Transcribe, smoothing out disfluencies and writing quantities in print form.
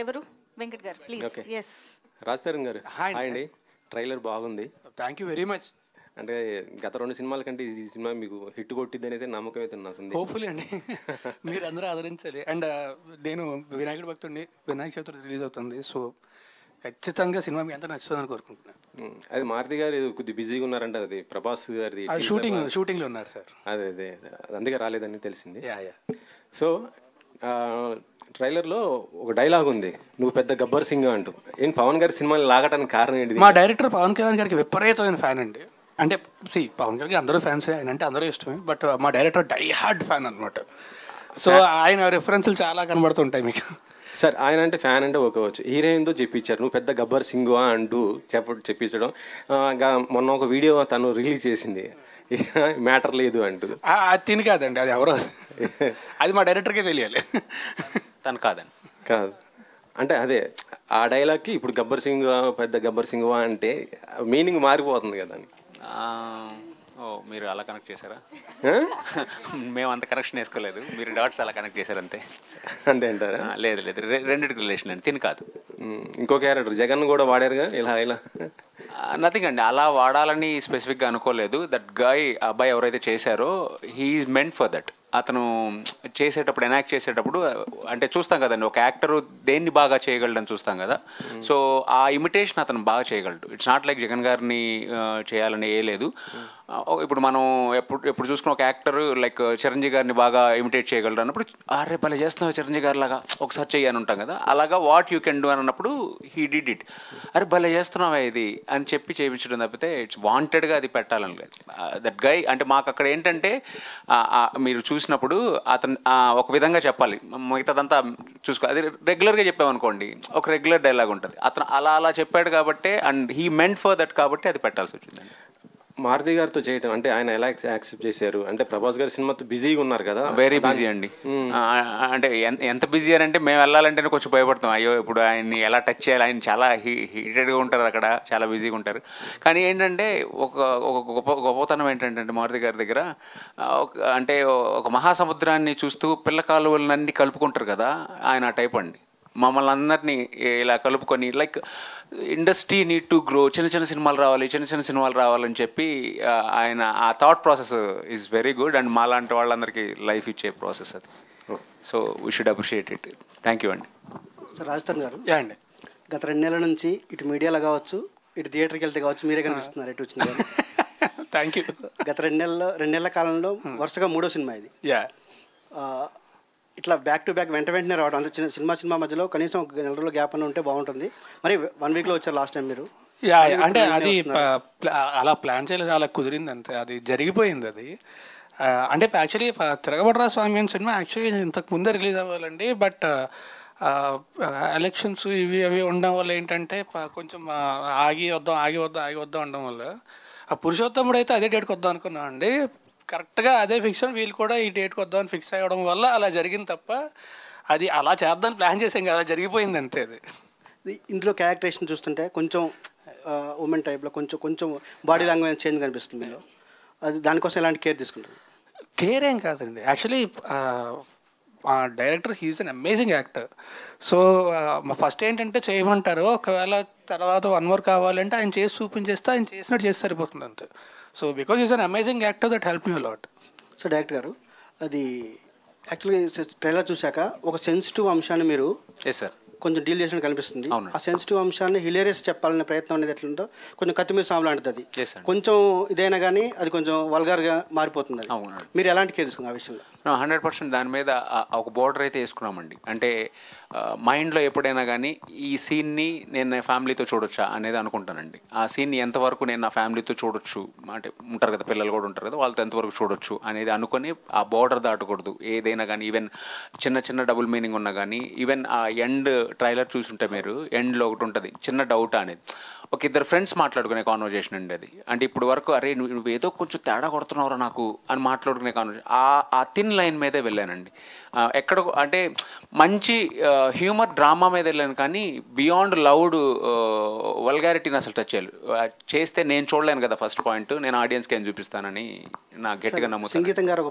ఎవరు వెంకట్ గారు please. Okay yes Raj Tarun గారు హాయ్ అండి. ట్రైలర్ బాగుంది. Thank you very much. అంటే గత 2 సినిమాల కంటే ఈ సినిమా మీకు హిట్ కొట్టిద్ది అనేది నమ్మకం అయితే నాకుంది. హోప్ఫుల్లీ అండి మీరు అందరూ ఆదరించాలి. అండ్ నేను వినాయకుడి భక్తుడిని, వినాయక చవితి రిలీజ్ అవుతుంది. సో ఖచ్చితంగా సినిమా మీ అంతా నచ్చుతుందని కోరుకుంటున్నాను. అది మారుతి గారు కొద్దిగా బిజీగా ఉన్నారంట. అది ప్రభాస్ గారిది షూటింగ్లో ఉన్నారు సార్. అదే అదే అందుకే రాలేదని తెలిసింది. Yeah yeah. సో ట్రైలర్లో ఒక డైలాగ్ ఉంది, నువ్వు పెద్ద గబ్బర్ సింగ్ అంటూ. ఏంటి పవన్ గారి సినిమాని లాగటానికి కారణం ఏంటి? మా డైరెక్టర్ పవన్ కళ్యాణ్ గారికి విపరీతమైన ఫ్యాన్ అండి. అంటే పవన్ కళ్యాణ్ అందరూ ఫ్యాన్సే, ఆయన అంటే అందరూ ఇష్టమే. బట్ మా డైరెక్టర్ డై హార్డ్ ఫ్యాన్ అనమాట. సో ఆయన రెఫరెన్స్లు చాలా కనబడుతుంటాయి మీకు. సార్ ఆయన అంటే ఫ్యాన్ అంటే ఒకోవచ్చు, హీరోయిన్తో చెప్పించారు నువ్వు పెద్ద గబ్బర్ సింగ్ అంటూ చెప్పించడం. మొన్న ఒక వీడియో తను రిలీజ్ చేసింది, మ్యాటర్ లేదు అంటూ. అది తిని కాదండి, అది ఎవరో అది మా డైరెక్టర్కే తెలియాలి, తను కాదండి. కాదు అంటే అదే ఆ డైలాగ్కి ఇప్పుడు గబ్బర్ సింగ్ పెద్ద గబ్బర్ సింగ్ అంటే మీనింగ్ మారిపోతుంది కదా. ఓ మీరు అలా కనెక్ట్ చేశారా? మేము అంత కనెక్షన్ వేసుకోలేదు, మీరు డాట్స్ అలా కనెక్ట్ చేశారు అంతే. అంతే అంటారా? లేదు లేదు, రెండింటికి రిలేషన్ అండి, తిని కాదు. ఇంకో క్యారెక్టర్ జగన్ కూడా వాడారుగా ఇలా ఇలా. నథింగ్ అండి, అలా వాడాలని స్పెసిఫిక్గా అనుకోలేదు. దట్ గాయ్ అబ్బాయి ఎవరైతే చేశారో హీఈస్ మెంట్ ఫర్ దట్. అతను చేసేటప్పుడు ఎనాక్ట్ చేసేటప్పుడు అంటే చూస్తాం కదండి, ఒక యాక్టర్ దేన్ని బాగా చేయగలడని చూస్తాం కదా. సో ఆ ఇమిటేషన్ అతను బాగా చేయగలడు. ఇట్స్ నాట్ లైక్ జగన్ గారిని చేయాలని ఏ లేదు. ఇప్పుడు మనం ఎప్పుడు చూసుకున్న ఒక యాక్టర్ లైక్ చిరంజీవి గారిని బాగా ఇమిటేట్ చేయగలరు అన్నప్పుడు అరే భలే చేస్తున్నావు చిరంజీవి గారి లాగా ఒకసారి చెయ్యి అని ఉంటాం కదా. అలాగా వాట్ యూ కెన్ డూ అని అన్నప్పుడు హీ డిడ్ ఇట్. అరే భలే చేస్తున్నావా ఇది అని చెప్పి చేయించడం తప్పితే ఇట్స్ వాంటెడ్గా అది పెట్టాలని లేదు. దట్ గై అంటే మాకు అక్కడ ఏంటంటే మీరు చూసినప్పుడు అతను ఒక విధంగా చెప్పాలి, మిగతాదంతా చూసుకో. అది రెగ్యులర్గా చెప్పామనుకోండి ఒక రెగ్యులర్ డైలాగ్ ఉంటుంది. అతను అలా చెప్పాడు కాబట్టి and he meant for that కాబట్టి అది పెట్టాల్సి వచ్చిందండి. మారుతి గారితో చేయటం అంటే ఆయన ఎలా యాక్సెప్ట్ చేశారు? అంటే ప్రభాస్ గారి సినిమాతో బిజీగా ఉన్నారు కదా. వెరీ బిజీ అండి. అంటే ఎంత బిజీ అని అంటే మేము వెళ్ళాలంటేనే కొంచెం భయపడతాం, అయ్యో ఇప్పుడు ఆయన్ని ఎలా టచ్ చేయాలి, ఆయన చాలా హీటెడ్గా ఉంటారు అక్కడ, చాలా బిజీగా ఉంటారు. కానీ ఏంటంటే ఒక గొప్పతనం ఏంటంటే మారుతి గారి దగ్గర అంటే ఒక మహాసముద్రాన్ని చూస్తూ పిల్ల కాలువలన్నీ కలుపుకుంటారు కదా, ఆయన టైప్ అండి. మమ్మల్ని అందరినీ ఇలా కలుపుకొని like industry need to grow, చిన్న సినిమాలు రావాలని చెప్పి ఆయన ఆ thought process is very good. And మాలాంటి వాళ్ళందరికీ లైఫ్ ఇచ్చే ప్రాసెస్ అది. So we should appreciate it. Thank you అండి. సార్ రాజతరుణ్ గారు, అండి గత 2 నెలల నుంచి ఇటు మీడియాలో కావచ్చు, ఇటు థియేటర్కి వెళ్తే కావచ్చు, మీరే కనిపిస్తున్నారు ఎటు వచ్చిన. Thank you. గత 2 నెలల కాలంలో వరుసగా 3వ సినిమా ఇది. యా ఇట్లా బ్యాక్ టు బ్యాక్ వెంటనే రావడం, అంటే సినిమా మధ్యలో కనీసం ఒక 1 నెల రోజుల గ్యాప్ అని ఉంటే బాగుంటుంది. మరి 1 వీక్లో వచ్చారు లాస్ట్ టైం మీరు. యా అంటే అది అలా ప్లాన్ చేయలేదు, అలా కుదిరింది అంతే, అది జరిగిపోయింది. అది అంటే యాక్చువల్లీ తిరగబడరా స్వామి అని సినిమా యాక్చువల్లీ ఇంతకు ముందే రిలీజ్ అవ్వాలండి. బట్ ఎలక్షన్స్ ఇవి అవి ఉండడం వల్ల ఏంటంటే కొంచెం ఆగి వద్దాం ఉండడం వల్ల ఆ పురుషోత్తముడు అయితే అదే డేట్కి వద్దాం అనుకున్నాం అండి. కరెక్ట్గా అదే ఫిక్స్ అని వీళ్ళు కూడా ఈ డేట్కి వద్దామని ఫిక్స్ అవ్వడం వల్ల అలా జరిగింది తప్ప అది అలా చేద్దామని ప్లాన్ చేసాం కదా, జరిగిపోయింది అంతే. అది ఇందులో క్యారెక్టరేషన్ చూస్తుంటే కొంచెం ఉమెన్ టైప్లో కొంచెం బాడీ లాంగ్వేజ్ చేంజ్ కనిపిస్తుంది మీలో. అది దానికోసం ఎలాంటి కేర్ తీసుకుంటారు? కేర్ ఏం కాదండి, actually director he's an amazing actor. So first ఏంటంటే చేయమంటారు, ఒకవేళ తర్వాత 1 more కావాలంటే ఆయన చేసి చూపించేస్తే ఆయన చేసినట్టు చేసి సరిపోతుంది అంతే. So because is an amazing actor that help me a lot. So director గారు, అది యాక్చువల్లీ ట్రైలర్ చూశాక ఒక సెన్సిటివ్ అంశాన్ని మీరు సార్ కొంచెం డీల్ చేసినట్టు కనిపిస్తుంది. ఆ సెన్సిటివ్ అంశాన్ని హిలేరియస్ చెప్పాలనే ప్రయత్నం అనేది ఎట్లుందో కొంచెం కత్తిమీద సాము లాంటిది. అది కొంచెం ఇదైనా కానీ అది కొంచెం వల్గర్గా మారిపోతుంది. అది మీరు ఎలాంటి కేర్ తీసుకున్నారు ఆ విషయంలో? 100% దాని మీద ఒక బోర్డర్ అయితే వేసుకున్నామండి. అంటే మైండ్లో ఎప్పుడైనా కానీ ఈ సీన్ని నేను నా ఫ్యామిలీతో చూడొచ్చా అనేది అనుకుంటానండి. ఆ సీన్ని ఎంతవరకు నేను నా ఫ్యామిలీతో చూడొచ్చు, అంటే ఉంటారు కదా పిల్లలు కూడా ఉంటారు కదా, వాళ్ళతో ఎంతవరకు చూడొచ్చు అనేది అనుకొని ఆ బోర్డర్ దాటకూడదు. ఏదైనా కానీ ఈవెన్ చిన్న డబుల్ మీనింగ్ ఉన్నా కానీ, ఈవెన్ ఆ ఎండ్ ట్రైలర్ చూసుంటే మీరు ఎండ్లో ఒకటి ఉంటుంది చిన్న డౌట్ అనేది, ఒక 2 ఫ్రెండ్స్ మాట్లాడుకునే కాన్వర్జేషన్ అండి అది. అంటే ఇప్పుడు వరకు అరే నువ్వు ఏదో కొంచెం తేడా కొడుతున్నావురా నాకు అని మాట్లాడుకునే కాన్వర్జేషన్ ఆ థిన్ లైన్ మీదే వెళ్ళానండి. ఎక్కడ అంటే మంచి హ్యూమర్ డ్రామా మీద వెళ్ళాను కానీ బియాండ్ లౌడ్ వల్గారిటీని అసలు టచ్ చేస్తే నేను చూడలేను కదా. ఫస్ట్ పాయింట్ నేను ఆడియన్స్కి ఏం చూపిస్తానని నాకు గట్టిగా నమ్ముతాను. సంగీతం గారు